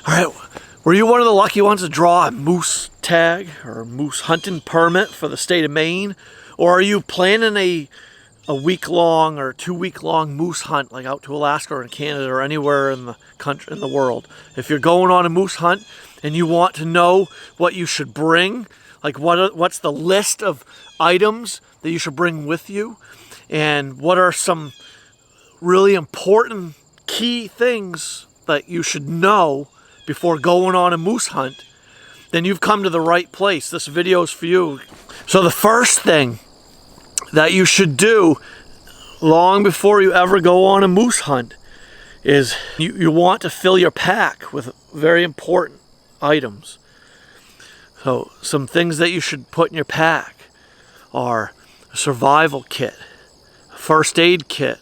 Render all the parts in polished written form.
All right, were you one of the lucky ones to draw a moose tag or a moose hunting permit for the state of Maine? Or are you planning a week-long or 2-week-long moose hunt, like out to Alaska or in Canada or anywhere in the country, in the world? If you're going on a moose hunt and you want to know what you should bring, like what's the list of items that you should bring with you, and what are some really important key things that you should know before going on a moose hunt, then you've come to the right place. This video is for you. So the first thing that you should do long before you ever go on a moose hunt is you want to fill your pack with very important items. So some things that you should put in your pack are a survival kit, a first aid kit,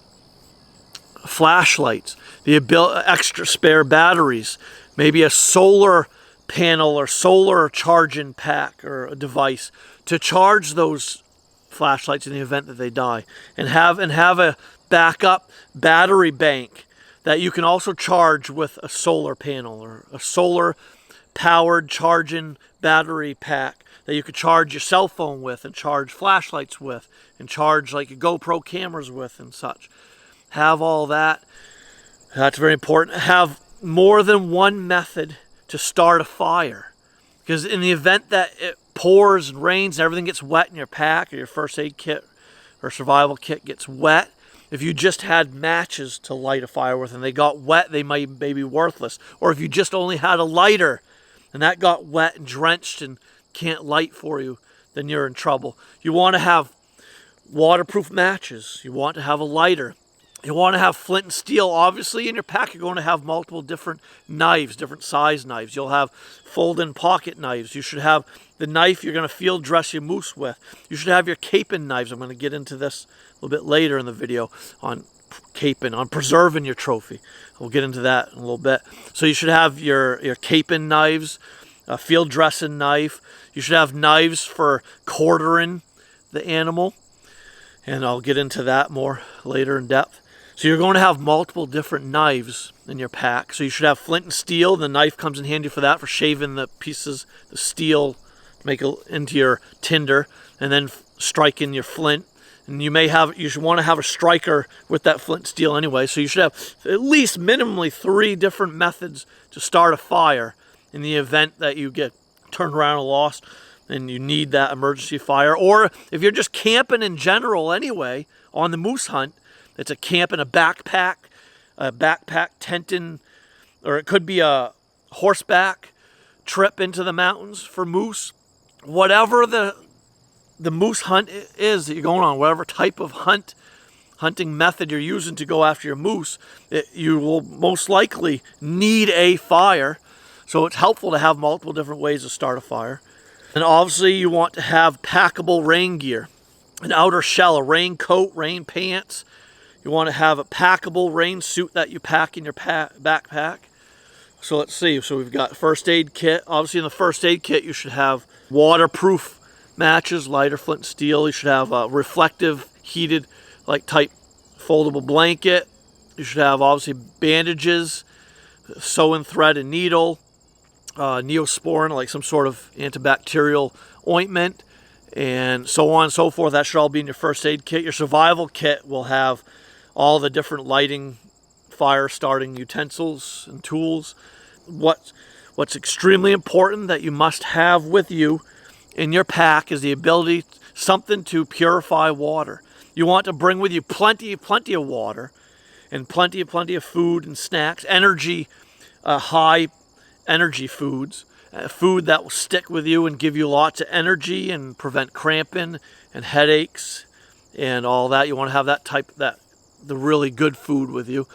flashlights, the extra spare batteries, maybe a solar panel or solar charging pack or a device to charge those flashlights in the event that they die, and have a backup battery bank that you can also charge with a solar panel or a solar powered charging battery pack that you could charge your cell phone with and charge flashlights with and charge like your GoPro cameras with and such. Have all that. That's very important. Have more than one method to start a fire, because in the event that it pours and rains and everything gets wet in your pack, or your first aid kit or survival kit gets wet, if you just had matches to light a fire with and they got wet, they might be worthless. Or if you just only had a lighter and that got wet and drenched and can't light for you, then you're in trouble. You want to have waterproof matches. You want to have a lighter. You want to have flint and steel. Obviously, in your pack, you're going to have multiple different knives, different size knives. You'll have fold-in pocket knives. You should have the knife you're going to field dress your moose with. You should have your caping knives. I'm going to get into this a little bit later in the video on caping, on preserving your trophy. We'll get into that in a little bit. So you should have your caping knives, a field dressing knife. You should have knives for quartering the animal, and I'll get into that more later in depth. So you're going to have multiple different knives in your pack. So you should have flint and steel. The knife comes in handy for that, for shaving the pieces, the steel, to make it into your tinder, and then striking your flint. And you should want to have a striker with that flint and steel anyway. So you should have at least minimally 3 different methods to start a fire in the event that you get turned around and lost and you need that emergency fire. Or if you're just camping in general anyway on the moose hunt, it's a camp in a backpack tenting, or it could be a horseback trip into the mountains for moose. Whatever the moose hunt is that you're going on, whatever type of hunting method you're using to go after your moose, you will most likely need a fire. So it's helpful to have multiple different ways to start a fire. And obviously you want to have packable rain gear, an outer shell, a raincoat, rain pants. You want to have a packable rain suit that you pack in your backpack. So let's see. So we've got first aid kit. Obviously in the first aid kit you should have waterproof matches, lighter, flint and steel. You should have a reflective, heated, like type foldable blanket. You should have obviously bandages, sewing thread and needle, Neosporin, like some sort of antibacterial ointment, and so on and so forth. That should all be in your first aid kit. Your survival kit will have all the different lighting, fire starting utensils and tools. What's extremely important that you must have with you in your pack is the ability, something to purify water. You want to bring with you plenty of water and plenty of food and snacks, high energy foods, food that will stick with you and give you lots of energy and prevent cramping and headaches and all that. You want to have the really good food with you.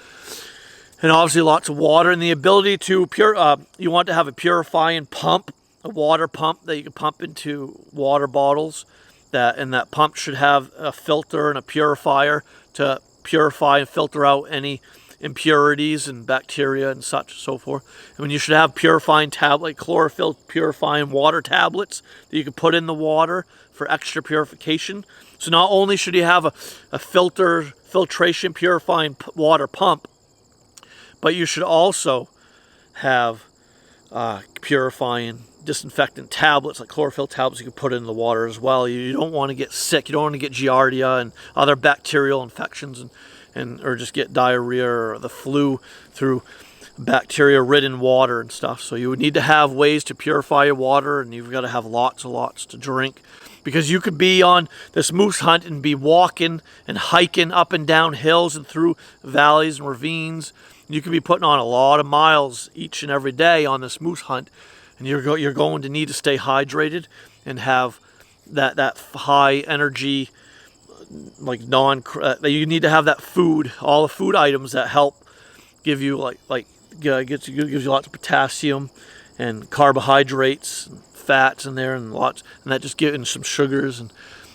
And obviously lots of water, and the ability to you want to have a purifying pump, a water pump that you can pump into water bottles, and that pump should have a filter and a purifier to purify and filter out any impurities and bacteria and such and so forth. I mean, you should have purifying tablet, chlorophyll purifying water tablets that you can put in the water for extra purification. So not only should you have a filtration purifying water pump, but you should also have purifying disinfectant tablets, like chlorophyll tablets, you can put in the water as well. You don't want to get sick. You don't want to get giardia and other bacterial infections, or just get diarrhea or the flu through bacteria-ridden water and stuff. So you would need to have ways to purify your water, and you've got to have lots and lots to drink, because you could be on this moose hunt and be walking and hiking up and down hills and through valleys and ravines. You could be putting on a lot of miles each and every day on this moose hunt, and you're going to need to stay hydrated and have that high energy, like you need to have that food, all the food items that help give you gives you lots of potassium and carbohydrates and fats in there, and that just gives, and some sugars,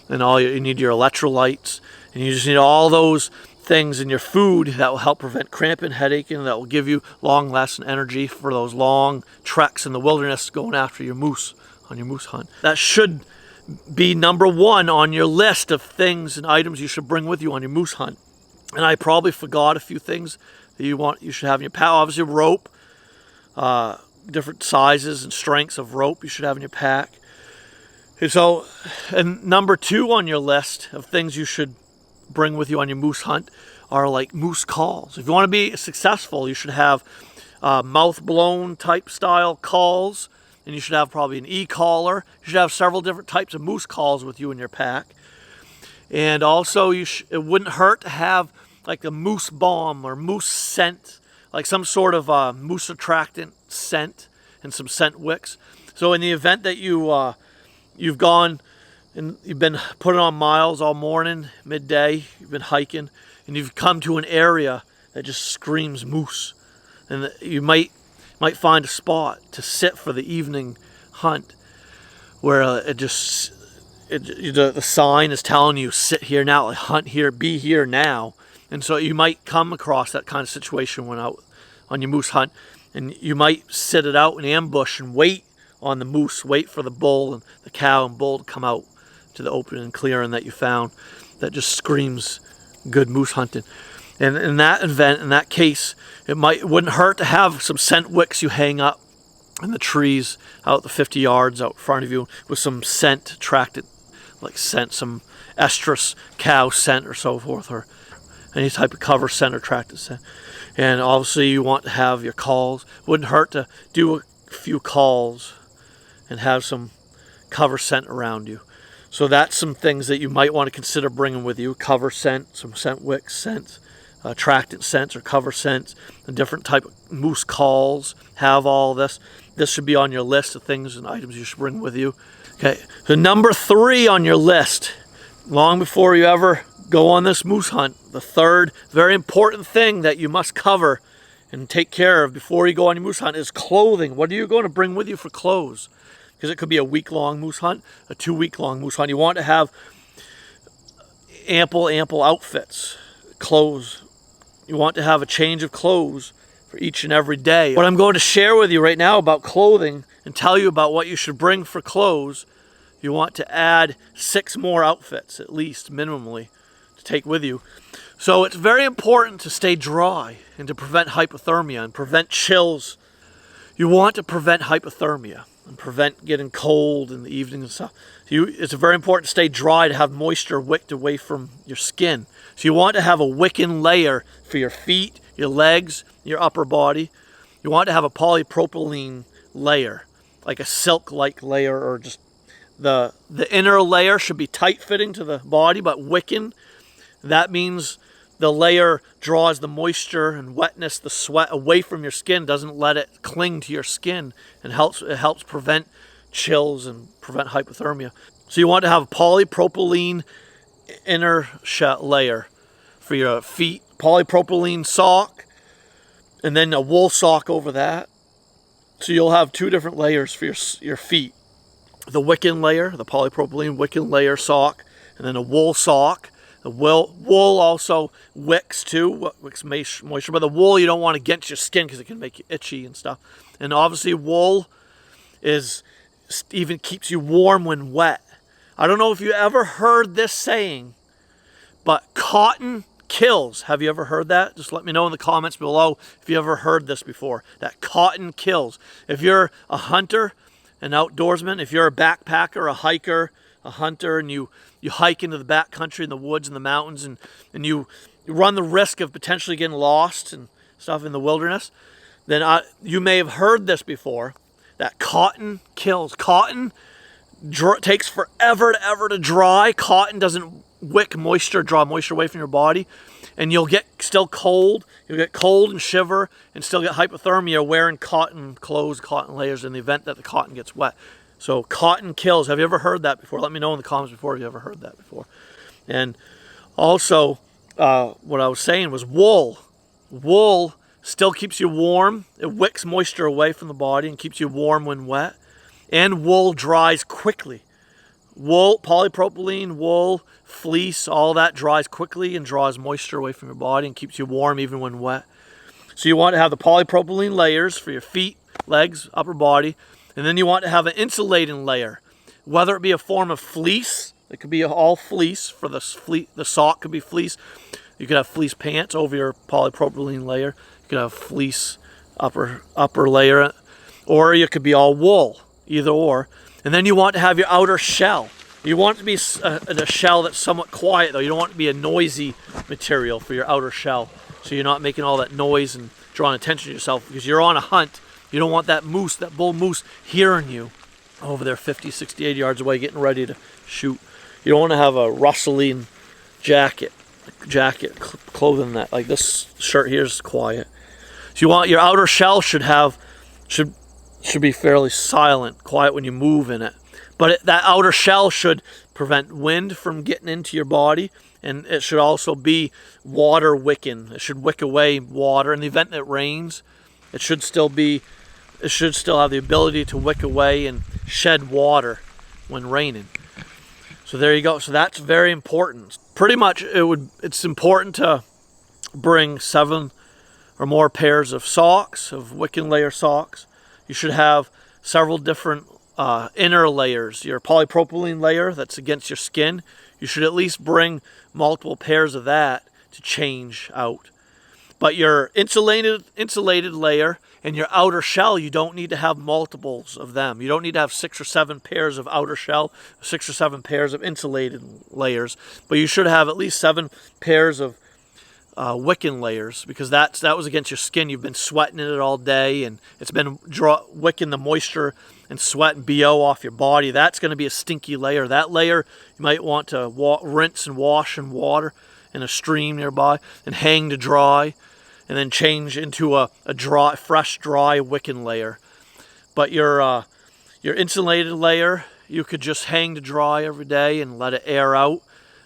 and all you need your electrolytes, and you just need all those things in your food that will help prevent cramping, headache, and that will give you long-lasting energy for those long treks in the wilderness going after your moose on your moose hunt. That should be number one on your list of things and items you should bring with you on your moose hunt. And I probably forgot a few things that you should have in your pack. Obviously, rope, different sizes and strengths of rope you should have in your pack. And number two on your list of things you should bring with you on your moose hunt are like moose calls. If you want to be successful, you should have mouth blown type style calls, and you should have probably an e-collar. You should have several different types of moose calls with you in your pack. And also, it wouldn't hurt to have like a moose bomb or moose scent, like some sort of moose attractant scent, and some scent wicks. So in the event that you've gone and you've been putting on miles all morning, midday, you've been hiking, and you've come to an area that just screams moose, and you might find a spot to sit for the evening hunt where the sign is telling you, sit here now, like, hunt here, be here now. And so you might come across that kind of situation when out on your moose hunt, and you might sit it out in ambush and wait on the moose, wait for the bull and the cow and bull to come out to the open and clearing that you found that just screams good moose hunting. And in that event, in that case, it wouldn't hurt to have some scent wicks you hang up in the trees out the 50 yards out in front of you with some scent attracted, like scent, some estrus cow scent or so forth, or any type of cover scent or attracted scent. And obviously you want to have your calls. Wouldn't hurt to do a few calls and have some cover scent around you. So that's some things that you might want to consider bringing with you. Cover scent, some scent wicks, scent, attractant scents or cover scents, a different type of moose calls. Have all this. This should be on your list of things and items you should bring with you. Okay, so number 3 on your list, long before you ever go on this moose hunt, the third very important thing that you must cover and take care of before you go on your moose hunt is clothing. What are you going to bring with you for clothes? Because it could be a week-long moose hunt, a 2-week-long moose hunt. You want to have ample outfits, clothes. You want to have a change of clothes for each and every day. What I'm going to share with you right now about clothing and tell you about what you should bring for clothes, you want to add 6 more outfits, at least, minimally, to take with you. So it's very important to stay dry and to prevent hypothermia and prevent chills. You want to prevent hypothermia and prevent getting cold in the evening and stuff. It's very important to stay dry, to have moisture wicked away from your skin. So you want to have a wicking layer for your feet, your legs, your upper body. You want to have a polypropylene layer, like a silk-like layer, or just the inner layer should be tight-fitting to the body, but wicking. That means the layer draws the moisture and wetness, the sweat away from your skin, doesn't let it cling to your skin, and it helps prevent chills and prevent hypothermia. So you want to have a polypropylene inner layer for your feet, polypropylene sock, and then a wool sock over that. So you'll have 2 different layers for your feet. The wicking layer, the polypropylene wicking layer sock, and then a wool sock. The wool also wicks too, wicks moisture, but the wool you don't want against your skin because it can make you itchy and stuff. And obviously wool even keeps you warm when wet. I don't know if you ever heard this saying, but cotton kills. Have you ever heard that? Just let me know in the comments below if you ever heard this before. That cotton kills. If you're a hunter, an outdoorsman, if you're a backpacker, a hiker, a hunter, and you hike into the backcountry in the woods and the mountains, and you run the risk of potentially getting lost and stuff in the wilderness, then you may have heard this before, that cotton kills. Cotton takes forever to dry. Cotton doesn't wick moisture, draw moisture away from your body, and you'll get still cold. You'll get cold and shiver and still get hypothermia wearing cotton clothes, cotton layers in the event that the cotton gets wet. So cotton kills. Have you ever heard that before? Let me know in the comments before if you ever heard that before. And also, what I was saying was wool. Wool still keeps you warm. It wicks moisture away from the body and keeps you warm when wet. And wool dries quickly. Wool, polypropylene, wool, fleece, all that dries quickly and draws moisture away from your body and keeps you warm even when wet. So you want to have the polypropylene layers for your feet, legs, upper body, and then you want to have an insulating layer, whether it be a form of fleece. It could be all fleece. For the sock could be fleece. You could have fleece pants over your polypropylene layer. You could have fleece upper layer, or you could be all wool, either or. And then you want to have your outer shell. You want it to be a shell that's somewhat quiet, though. You don't want it to be a noisy material for your outer shell, so you're not making all that noise and drawing attention to yourself, because you're on a hunt. You don't want that moose, that bull moose, hearing you over there 50, 60, 80 yards away getting ready to shoot. You don't want to have a rustling jacket, clothing that, like this shirt here is quiet. So you want your outer shell should be fairly silent, quiet when you move in it. But that outer shell should prevent wind from getting into your body, and it should also be water wicking. It should wick away water. In the event that it rains, it should still have the ability to wick away and shed water when raining. So there you go. So that's very important. Pretty much it's important to bring 7 or more pairs of socks, of wicking layer socks. You should have several different inner layers. Your polypropylene layer that's against your skin, you should at least bring multiple pairs of that to change out. But your insulated layer and your outer shell, you don't need to have multiples of them. You don't need to have 6 or 7 pairs of outer shell, 6 or 7 pairs of insulated layers, but you should have at least 7 pairs of wicking layers, because that was against your skin. You've been sweating in it all day, and it's been wicking the moisture and sweat and BO off your body. That's going to be a stinky layer. That layer you might want to rinse and wash in water in a stream nearby and hang to dry, and then change into a fresh dry wicking layer. But your insulated layer, you could just hang to dry every day and let it air out,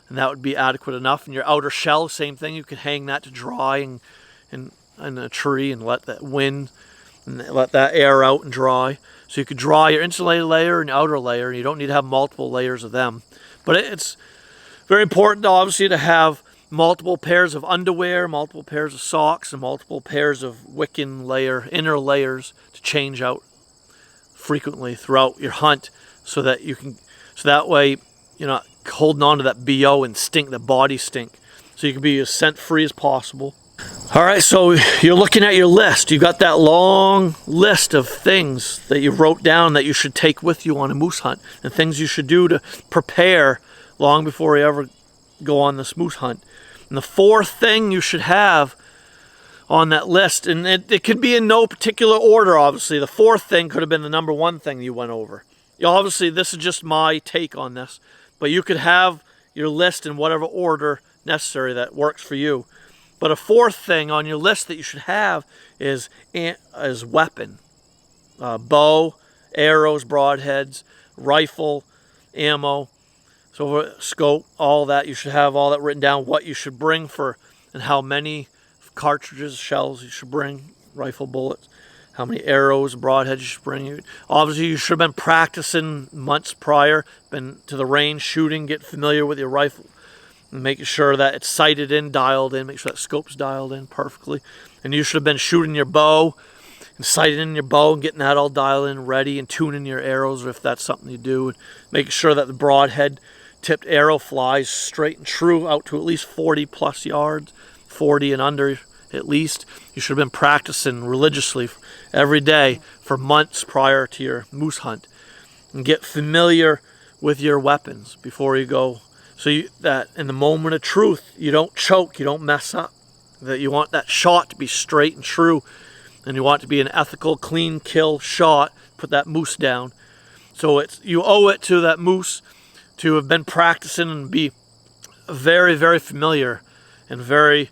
and that would be adequate enough. And your outer shell, same thing. You could hang that to dry in a tree and let that wind and let that air out and dry. So you could dry your insulated layer and your outer layer, and you don't need to have multiple layers of them. But it's very important, obviously, to have multiple pairs of underwear, multiple pairs of socks, and multiple pairs of wicking layer, inner layers to change out frequently throughout your hunt, so that way you're not holding on to that BO and stink, the body stink. So you can be as scent free as possible. All right, so you're looking at your list. You've got that long list of things that you wrote down that you should take with you on a moose hunt, and things you should do to prepare long before you ever go on this moose hunt. And the 4th thing you should have on that list, and it could be in no particular order, obviously. The 4th thing could have been the number 1 thing you went over. Obviously, this is just my take on this, but you could have your list in whatever order necessary that works for you. But a 4th thing on your list that you should have is weapon. Bow, arrows, broadheads, rifle, ammo, so scope, all that. You should have all that written down, what you should bring for, and how many cartridges, shells you should bring, rifle bullets, how many arrows, broadheads you should bring. Obviously, you should have been practicing months prior, been to the range shooting, get familiar with your rifle, and making sure that it's sighted in, dialed in, make sure that scope's dialed in perfectly. And you should have been shooting your bow and sighting in your bow and getting that all dialed in, ready, and tuning your arrows if that's something you do, and making sure that the broadhead tipped arrow flies straight and true out to at least 40 plus yards, 40 and under at least. You should have been practicing religiously every day for months prior to your moose hunt, and get familiar with your weapons before you go, so that in the moment of truth you don't choke, you don't mess up, that you want that shot to be straight and true, and you want it to be an ethical, clean kill shot. Put that moose down. So you owe it to that moose to have been practicing and be very, very familiar and very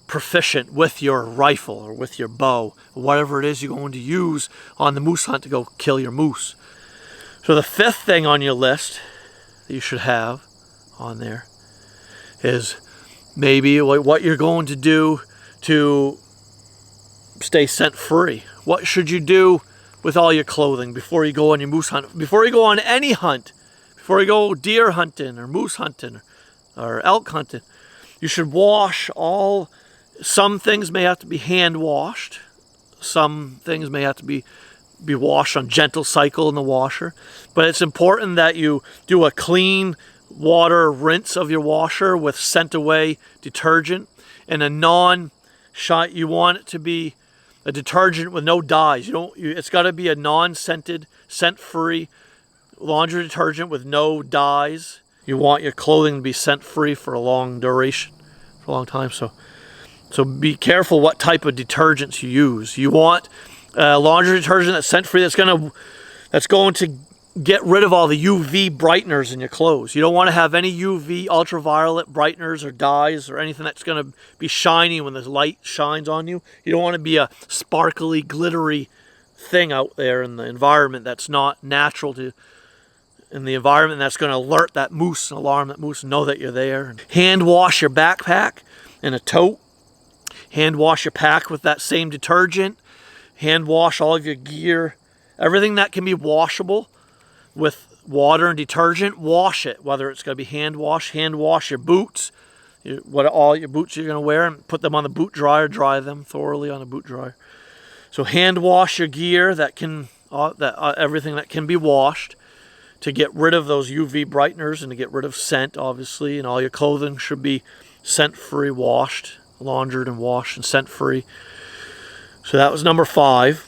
proficient with your rifle or with your bow, whatever it is you're going to use on the moose hunt to go kill your moose. So the fifth thing on your list that you should have on there is maybe what you're going to do to stay scent free. What should you do with all your clothing before you go on your moose hunt, before you go on any hunt, before you go deer hunting or moose hunting or elk hunting? You should wash all. Some things may have to be hand washed. Some things may have to be washed on gentle cycle in the washer. But it's important that you do a clean water rinse of your washer with scent away detergent, and you want it to be a detergent with no dyes. It's got to be a non-scented, scent-free laundry detergent with no dyes. You want your clothing to be scent-free for a long duration, for a long time. So be careful what type of detergents you use. You want laundry detergent that's scent-free, that's going to get rid of all the UV brighteners in your clothes. You don't want to have any UV ultraviolet brighteners or dyes or anything that's going to be shiny when the light shines on you. You don't want to be a sparkly, glittery thing out there in the environment that's not natural in the environment, that's going to alert that moose, alarm that moose, and know that you're there. Hand wash your backpack in a tote. Hand wash your pack with that same detergent. Hand wash all of your gear. Everything that can be washable with water and detergent, wash it. Whether it's going to be hand wash your boots, all your boots you're going to wear, and put them on the boot dryer, dry them thoroughly on a boot dryer. So hand wash your gear, everything that can be washed, to get rid of those UV brighteners and to get rid of scent, obviously. And all your clothing should be scent-free, washed, laundered and washed and scent-free. So that was number 5.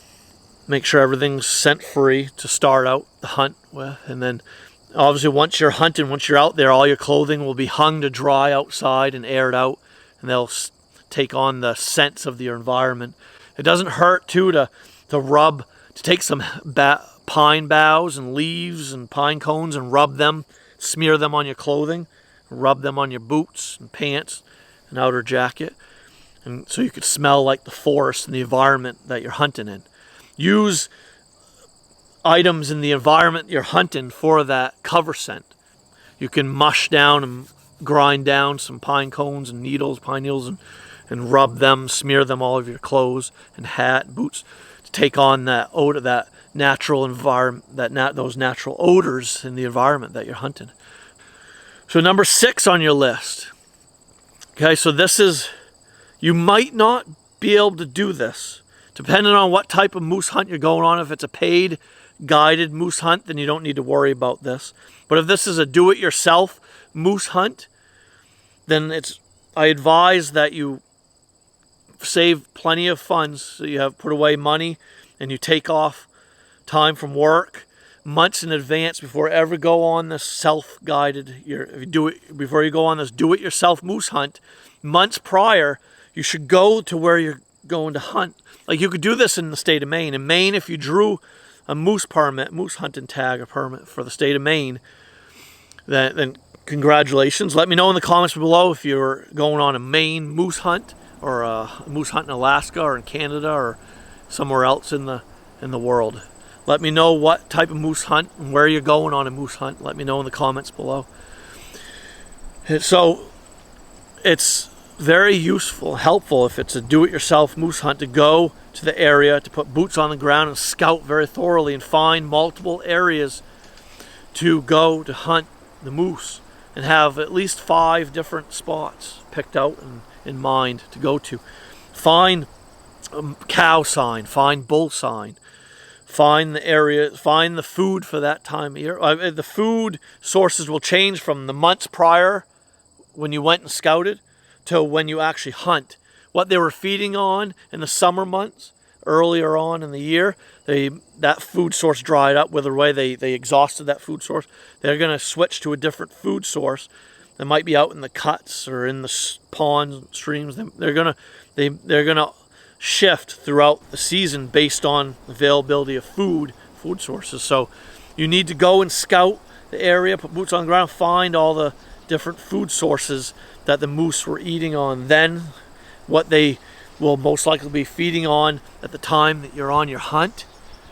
Make sure everything's scent-free to start out the hunt with. And then obviously once you're hunting, once you're out there, all your clothing will be hung to dry outside and aired out, and they'll take on the scents of your environment. It doesn't hurt too to take some pine boughs and leaves and pine cones and rub them, smear them on your clothing, rub them on your boots and pants and outer jacket, and so you could smell like the forest and the environment that you're hunting in. Use items in the environment you're hunting for that cover scent. You can mush down and grind down some pine cones and pine needles, and rub them, smear them all over your clothes and hat, boots, to take on that odor, that natural environment, those natural odors in the environment that you're hunting. So number 6 on your list. Okay, so you might not be able to do this, depending on what type of moose hunt you're going on. If it's a paid, guided moose hunt, then you don't need to worry about this. But if this is a do-it-yourself moose hunt, then I advise that you save plenty of funds, so you have put away money, and you take off time from work months in advance before you ever go on this self-guided, before you go on this do-it-yourself moose hunt. Months prior, you should go to where you're going to hunt. Like, you could do this in the state of Maine. In Maine, if you drew a moose hunting tag, a permit for the state of Maine, then congratulations. Let me know in the comments below if you're going on a Maine moose hunt, or a moose hunt in Alaska or in Canada or somewhere else in the world. Let me know what type of moose hunt and where you're going on a moose hunt. Let me know in the comments below. So it's very helpful if it's a do-it-yourself moose hunt, to go to the area, to put boots on the ground and scout very thoroughly and find multiple areas to go to hunt the moose, and have at least 5 different spots picked out and in mind to go to. Find cow sign, find bull sign, Find the area, find the food for that time of year. The food sources will change from the months prior when you went and scouted to when you actually hunt. What they were feeding on in the summer months, earlier on in the year, that food source dried up, wither away, they exhausted that food source. They're going to switch to a different food source that might be out in the cuts or in the ponds, streams. They're going to shift throughout the season based on availability of food sources. So you need to go and scout the area, put boots on the ground, find all the different food sources that the moose were eating on. Then what they will most likely be feeding on at the time that you're on your hunt.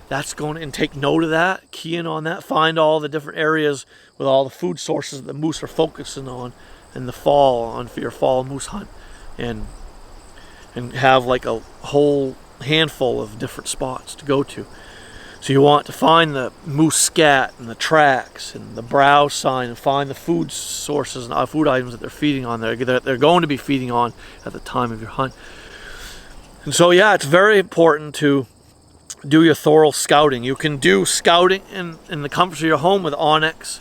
That's going to, and take note of that, key in on that, find all the different areas with all the food sources that the moose are focusing on in the fall, for your fall moose hunt, and have like a whole handful of different spots to go to. So you want to find the moose scat and the tracks and the brow sign, and find the food sources and food items that they're feeding on there, that they're going to be feeding on at the time of your hunt. And so yeah, it's very important to do your thorough scouting. You can do scouting in the comfort of your home with onX,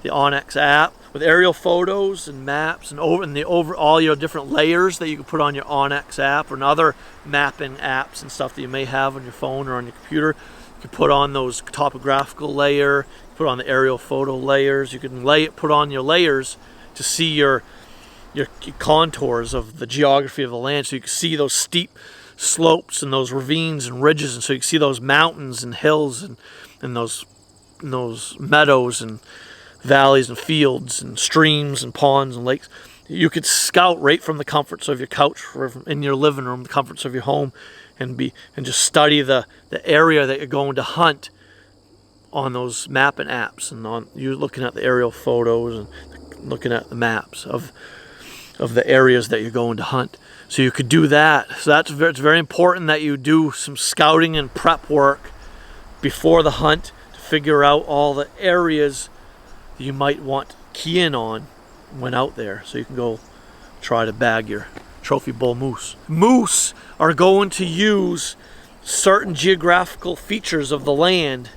the onX app, with aerial photos and maps, and all your different layers that you can put on your onX app, or other mapping apps and stuff that you may have on your phone or on your computer. You can put on those topographical layer, put on the aerial photo layers. You can put on your layers to see your contours of the geography of the land, so you can see those steep slopes and those ravines and ridges, and so you can see those mountains and hills and those meadows and valleys and fields and streams and ponds and lakes. You could scout right from the comforts of your couch, or in your living room, the comforts of your home, and just study the area that you're going to hunt on those mapping apps, and you're looking at the aerial photos and looking at the maps of the areas that you're going to hunt. So you could do that. So it's very important that you do some scouting and prep work before the hunt to figure out all the areas that you might want to key in on when out there, so you can go try to bag your trophy bull moose. Moose are going to use certain geographical features of the land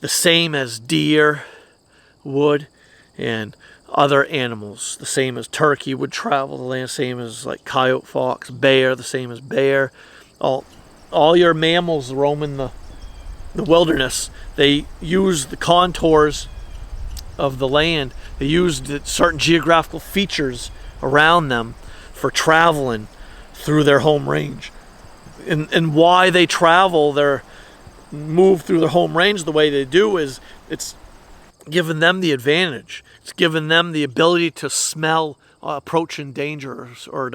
the same as deer would, and other animals, the same as turkey would travel the land, same as like coyote, fox, bear, the same as bear. All your mammals roaming the wilderness, they use the contours of the land. They use certain geographical features around them for traveling through their home range. And why they move through their home range the way they do is it's giving them the advantage. It's given them the ability to smell approaching danger, or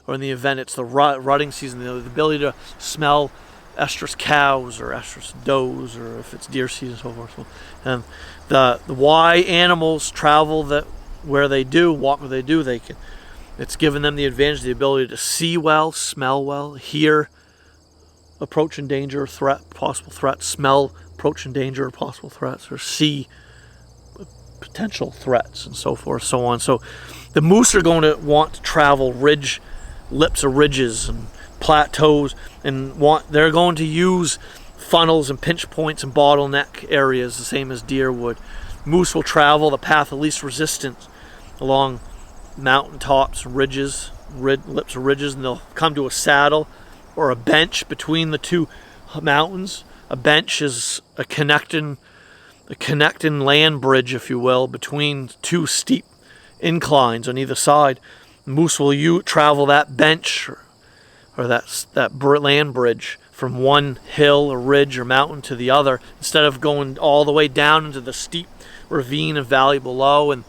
in the event it's the rutting season, the ability to smell estrus cows or estrus does, or if it's deer season, so forth. And the why animals travel where they do, walk where they do, it's given them the advantage, the ability to see well, smell well, hear approaching danger or possible threat, smell approaching danger or possible threats, or see potential threats, and so forth, so on. So the moose are going to want to travel lips of ridges and plateaus, and they're going to use funnels and pinch points and bottleneck areas the same as deer would. Moose will travel the path of least resistance along mountain tops, ridges, lips of ridges, and they'll come to a saddle or a bench between the two mountains. A bench is a connecting land bridge, if you will, between two steep inclines on either side. Moose will travel that bench or that land bridge from one hill or ridge or mountain to the other, instead of going all the way down into the steep ravine and valley below, and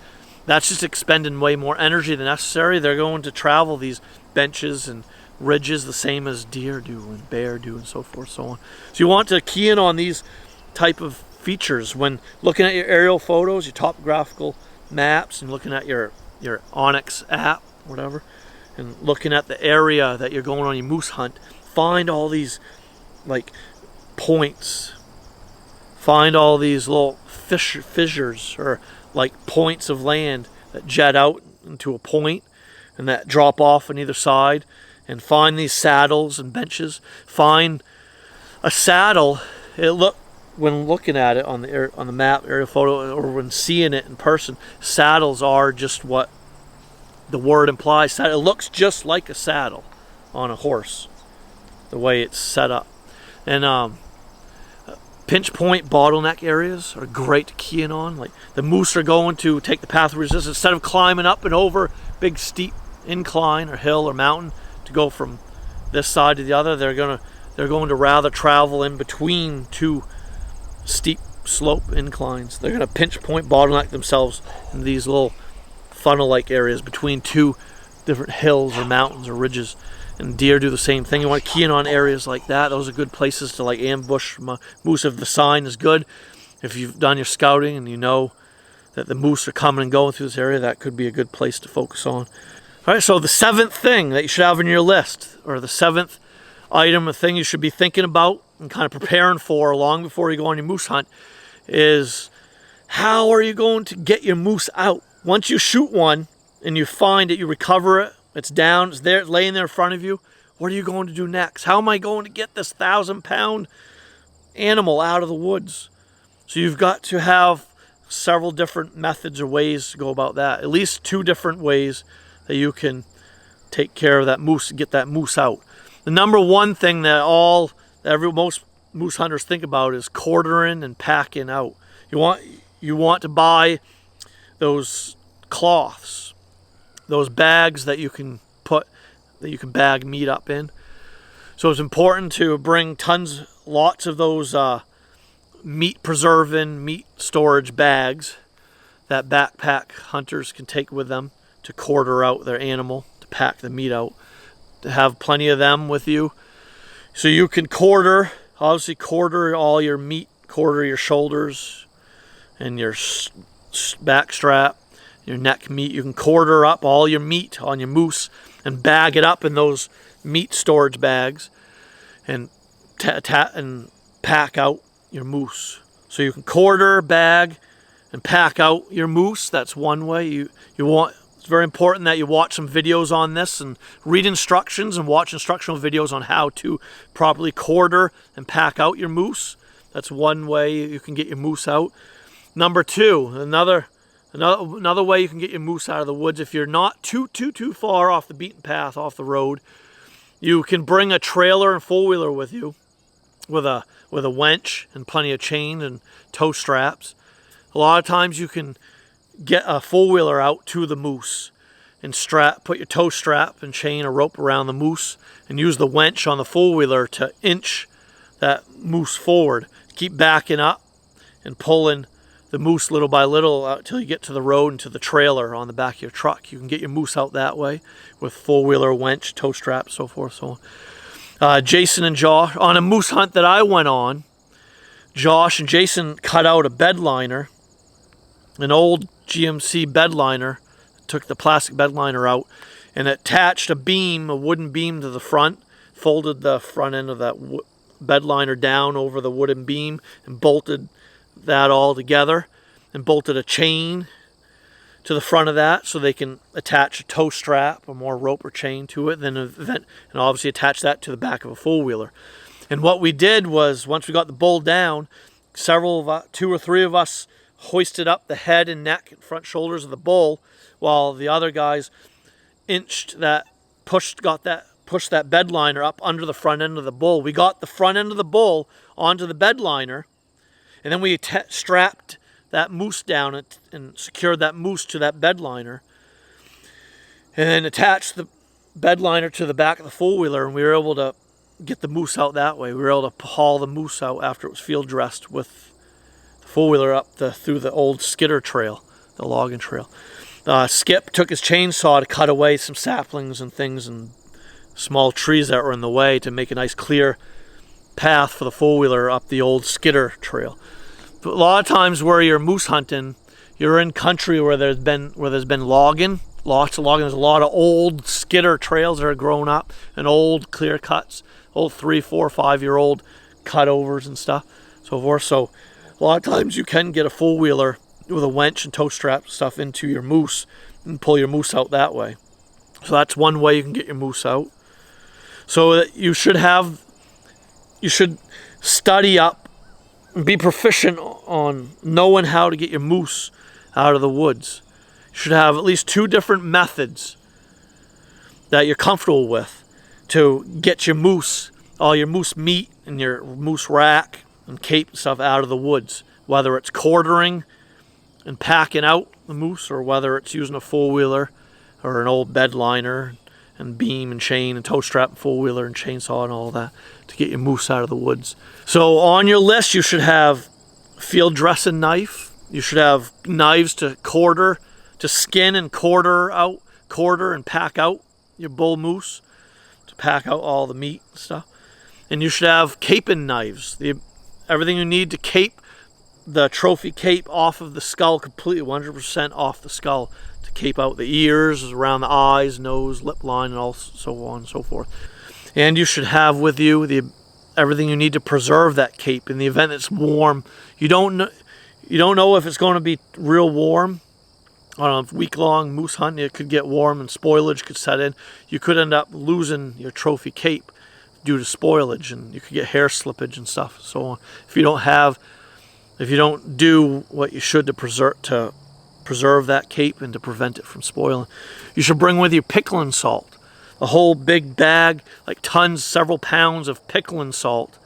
that's just expending way more energy than necessary. They're going to travel these benches and ridges the same as deer do and bear do, and so forth, so on. So you want to key in on these type of features when looking at your aerial photos, your topographical maps, and looking at your onX app, whatever, and looking at the area that you're going on your moose hunt. Find all these like points, find all these little fissures or like points of land that jet out into a point and that drop off on either side, and find these saddles and benches. Find a saddle when looking at it on the map, aerial photo, or when seeing it in person, saddles are just what the word implies. It looks just like a saddle on a horse, the way it's set up. And pinch point bottleneck areas are great to key in on. Like the moose are going to take the path of resistance instead of climbing up and over big steep incline or hill or mountain to go from this side to the other. They're going to rather travel in between two steep slope inclines. They're going to pinch point bottleneck themselves in these little funnel-like areas between two different hills or mountains or ridges. And deer do the same thing. You want to key in on areas like that. Those are good places to like ambush moose if the sign is good. If you've done your scouting and you know that the moose are coming and going through this area, that could be a good place to focus on. All right, so the 7th thing that you should have on your list, or the 7th item, a thing you should be thinking about and kind of preparing for long before you go on your moose hunt, is how are you going to get your moose out? Once you shoot one and you find it, you recover it, it's down, it's there, laying there in front of you, what are you going to do next? How am I going to get this 1,000-pound animal out of the woods? So you've got to have several different methods or ways to go about that. At least 2 different ways that you can take care of that moose and get that moose out. The number one thing that most moose hunters think about is quartering and packing out. You want to buy those cloths, those bags that you can bag meat up in. So it's important to bring lots of those meat preserving, meat storage bags that backpack hunters can take with them to quarter out their animal, to pack the meat out, to have plenty of them with you. So you can quarter all your meat, quarter your shoulders and your back strap, your neck meat. You can quarter up all your meat on your moose and bag it up in those meat storage bags and pack out your moose. So you can quarter, bag, and pack out your moose. That's one way. It's very important that you watch some videos on this and read instructions and watch instructional videos on how to properly quarter and pack out your moose. That's one way you can get your moose out. Number 2, another way you can get your moose out of the woods, if you're not too far off the beaten path, off the road, you can bring a trailer and four-wheeler with you with a winch and plenty of chain and tow straps. A lot of times you can get a four-wheeler out to the moose and put your tow strap and chain or rope around the moose and use the winch on the four-wheeler to inch that moose forward. Keep backing up and pulling the moose little by little until you get to the road and to the trailer on the back of your truck. You can get your moose out that way with four-wheeler, winch, tow strap, so forth, so on. Jason and Josh, on a moose hunt that I went on, Josh and Jason cut out a bed liner, an old GMC bed liner, took the plastic bed liner out and attached a wooden beam to the front, folded the front end of that bed liner down over the wooden beam and bolted that all together and bolted a chain to the front of that so they can attach a tow strap or more rope or chain to it, and obviously attach that to the back of a four-wheeler. And what we did was, once we got the bull down, 2 or 3 of us hoisted up the head and neck and front shoulders of the bull, while the other guys pushed that bed liner up under the front end of the bull. We got the front end of the bull onto the bed liner, and then we strapped that moose down and secured that moose to that bed liner, and then attached the bed liner to the back of the four-wheeler, and we were able to get the moose out that way. We were able to haul the moose out after it was field dressed with the four-wheeler up through the old skidder trail, the logging trail. Skip took his chainsaw to cut away some saplings and things and small trees that were in the way to make a nice clear path for the four-wheeler up the old skidder trail. But a lot of times where you're moose hunting, you're in country where there's been logging, lots of logging. There's a lot of old skidder trails that are grown up and old clear cuts, old 3, 4, 5-year-old cutovers and stuff, so forth. So a lot of times you can get a four-wheeler with a winch and tow strap stuff into your moose and pull your moose out that way. So that's one way you can get your moose out. So that you should study up be proficient on knowing how to get your moose out of the woods. You should have at least 2 different methods that you're comfortable with to get your moose, all your moose meat and your moose rack and cape and stuff out of the woods. Whether it's quartering and packing out the moose, or whether it's using a 4-wheeler or an old bed liner and beam and chain and tow strap and 4-wheeler and chainsaw and all that to get your moose out of the woods. So on your list, you should have field dressing knife. You should have knives to quarter, to skin and quarter and pack out your bull moose, to pack out all the meat and stuff. And you should have caping knives, everything you need to cape the trophy cape off of the skull completely, 100% off the skull, to cape out the ears, around the eyes, nose, lip line, and all so on and so forth. And you should have with you everything you need to preserve that cape in the event it's warm. You don't know if it's going to be real warm. On a week-long moose hunt, it could get warm and spoilage could set in. You could end up losing your trophy cape due to spoilage, and you could get hair slippage and stuff and so on. If you don't do what you should to preserve that cape and to prevent it from spoiling. You should bring with you pickling salt, a whole big bag, like tons, several pounds of pickling salt.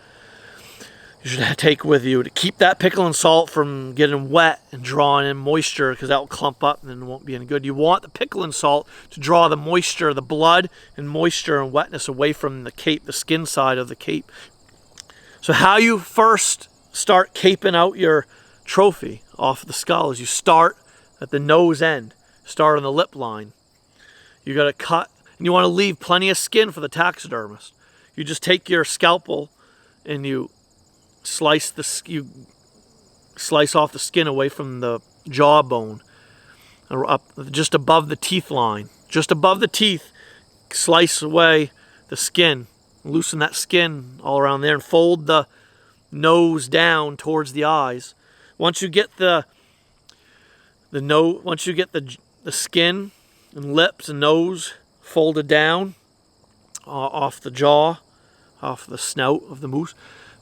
You should take with you to keep that pickling salt from getting wet and drawing in moisture, because that will clump up and then it won't be any good. You want the pickling salt to draw the moisture, the blood and moisture and wetness away from the cape, the skin side of the cape. So how you first start caping out your trophy off the skull is you start at the nose end, start on the lip line. You got to cut, and you want to leave plenty of skin for the taxidermist. You just take your scalpel and you slice off the skin away from the jawbone, or up just above the teeth line, just above the teeth. Slice away the skin, loosen that skin all around there, and fold the nose down towards the eyes. Once you get the skin and lips and nose folded down off the jaw, off the snout of the moose,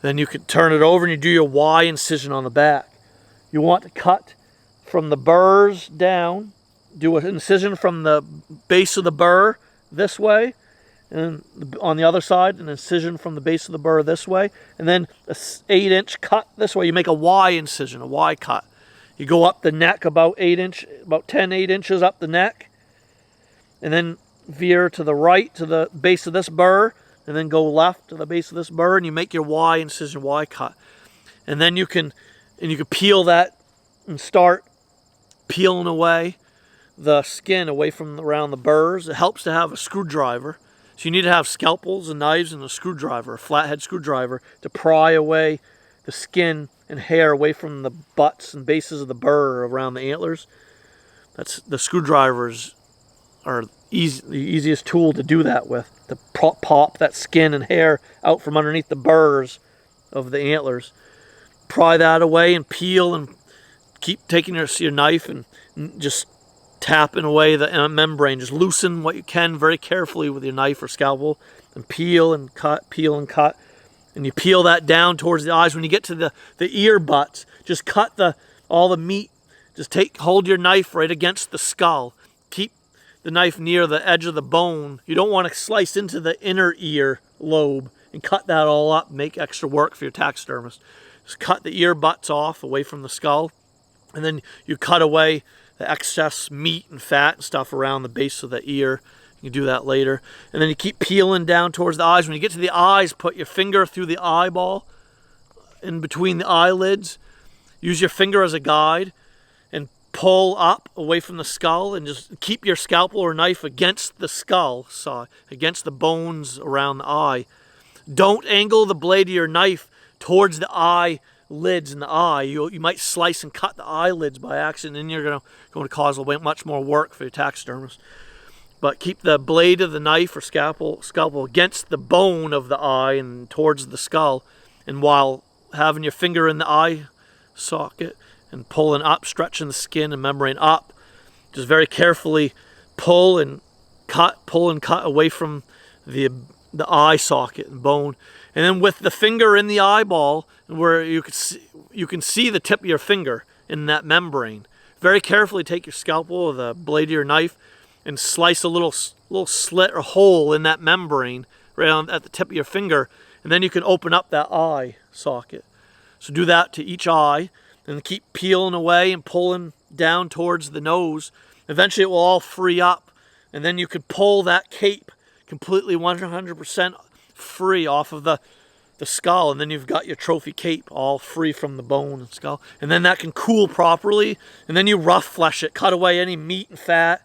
then you can turn it over and you do your Y incision on the back. You want to cut from the burrs down, do an incision from the base of the burr this way, and on the other side, an incision from the base of the burr this way, and then an 8-inch cut this way. You make a Y incision, a Y cut. You go up the neck about 8 inches up the neck, and then veer to the right to the base of this burr, and then go left to the base of this burr, and you make your Y incision, Y cut. And then you can peel that and start peeling away the skin away from around the burrs. It helps to have a screwdriver. So you need to have scalpels and knives and a screwdriver, a flathead screwdriver, to pry away the skin and hair away from the butts and bases of the burr around the antlers. The screwdrivers are the easiest tool to do that with, to pop that skin and hair out from underneath the burrs of the antlers. Pry that away and peel, and keep taking your knife and just tapping away the membrane. Just loosen what you can very carefully with your knife or scalpel, and peel and cut, and you peel that down towards the eyes. When you get to the ear butts, just cut all the meat. Just hold your knife right against the skull. Keep the knife near the edge of the bone. You don't want to slice into the inner ear lobe and cut that all up, make extra work for your taxidermist. Just cut the ear butts off away from the skull, and then you cut away the excess meat and fat and stuff around the base of the ear. You can do that later. And then you keep peeling down towards the eyes. When you get to the eyes, put your finger through the eyeball, in between the eyelids. Use your finger as a guide, and pull up away from the skull, and just keep your scalpel or knife against the skull, against the bones around the eye. Don't angle the blade of your knife towards the eyelids in the eye. You might slice and cut the eyelids by accident, and you're going to cause much more work for your taxidermist. But keep the blade of the knife or scalpel against the bone of the eye and towards the skull, and while having your finger in the eye socket and pulling up, stretching the skin and membrane up, just very carefully pull and cut away from the eye socket and bone, And then with the finger in the eyeball, where you can see the tip of your finger in that membrane, very carefully take your scalpel or the blade of your knife and slice a little slit or hole in that membrane right at the tip of your finger, and then you can open up that eye socket. So do that to each eye, and keep peeling away and pulling down towards the nose. Eventually it will all free up, and then you could pull that cape completely 100% free off of the skull, and then you've got your trophy cape all free from the bone and skull. And then that can cool properly, and then you rough flesh it, cut away any meat and fat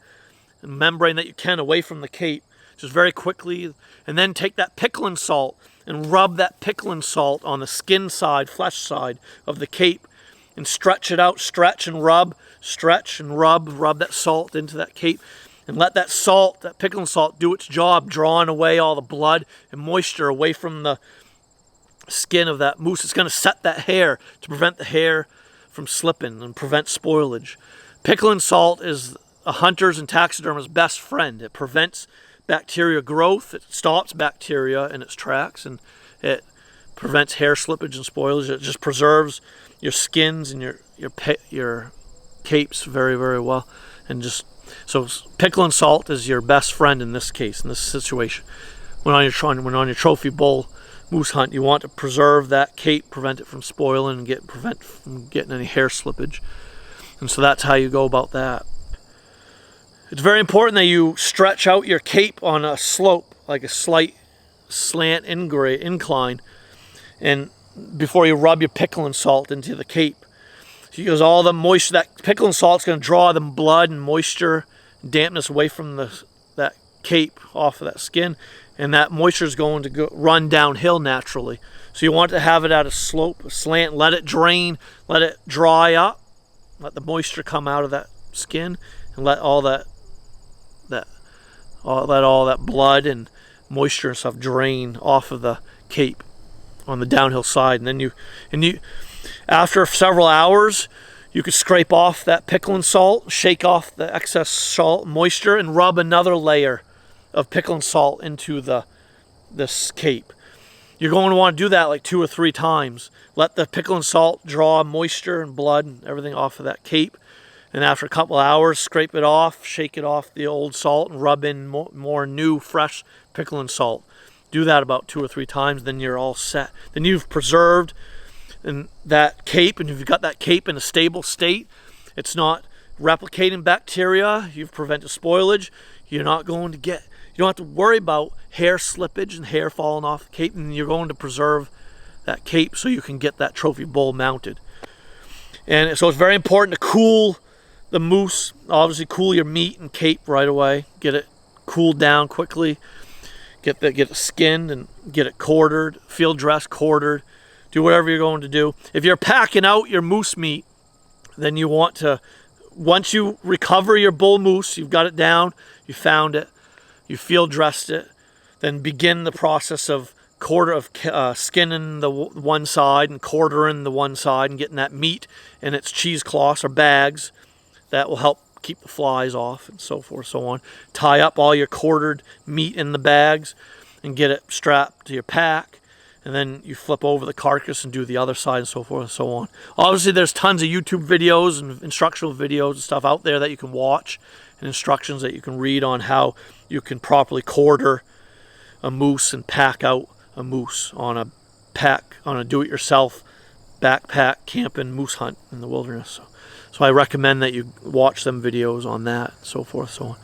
and membrane that you can away from the cape, just very quickly. And then take that pickling salt and rub that pickling salt on the skin side, flesh side of the cape, and stretch it out, stretch and rub that salt into that cape, and let that salt, that pickling salt, do its job, drawing away all the blood and moisture away from the skin of that moose. It's going to set that hair to prevent the hair from slipping and prevent spoilage. Pickling salt is a hunter's and taxidermist's best friend. It prevents bacteria growth, it stops bacteria in its tracks, and it prevents hair slippage and spoilage. It just preserves your skins and your capes very, very well. And just so pickling salt is your best friend in this case, in this situation. When on your trophy bull moose hunt, you want to preserve that cape, prevent it from spoiling, and prevent from getting any hair slippage. And so that's how you go about that. It's very important that you stretch out your cape on a slope, like a slight slant incline, and before you rub your pickling salt into the cape. Because all the moisture, that pickling salt's going to draw the blood and moisture, dampness away from that cape off of that skin, and that moisture is going to run downhill naturally. So you want to have it at a slope, a slant, let it drain, let it dry up, let the moisture come out of that skin, and let all that blood and moisture and stuff drain off of the cape on the downhill side. And then you after several hours, you could scrape off that pickling salt, shake off the excess salt and moisture, and rub another layer of pickling salt into this cape. You're going to want to do that like 2 or 3 times. Let the pickling salt draw moisture and blood and everything off of that cape. And after a couple hours, scrape it off, shake it off the old salt, and rub in more new, fresh pickling salt. Do that about 2 or 3 times, then you're all set. Then you've preserved that cape, and if you've got that cape in a stable state, it's not replicating bacteria, you've prevented spoilage, you don't have to worry about hair slippage and hair falling off the cape, and you're going to preserve that cape so you can get that trophy bull mounted. And so it's very important to cool the moose, obviously cool your meat and cape right away, get it cooled down quickly, get it skinned and get it quartered, field dressed, quartered, do whatever you're going to do. If you're packing out your moose meat, then you want to, once you recover your bull moose, you've got it down, you found it, you field dressed it, then begin the process of skinning the one side and quartering the one side and getting that meat in its cheesecloths or bags. That will help keep the flies off and so forth, so on. Tie up all your quartered meat in the bags and get it strapped to your pack. And then you flip over the carcass and do the other side and so forth and so on. Obviously, there's tons of YouTube videos and instructional videos and stuff out there that you can watch, and instructions that you can read on how you can properly quarter a moose and pack out a moose on a do-it-yourself backpack camping moose hunt in the wilderness. So I recommend that you watch them videos on that, so forth, so on.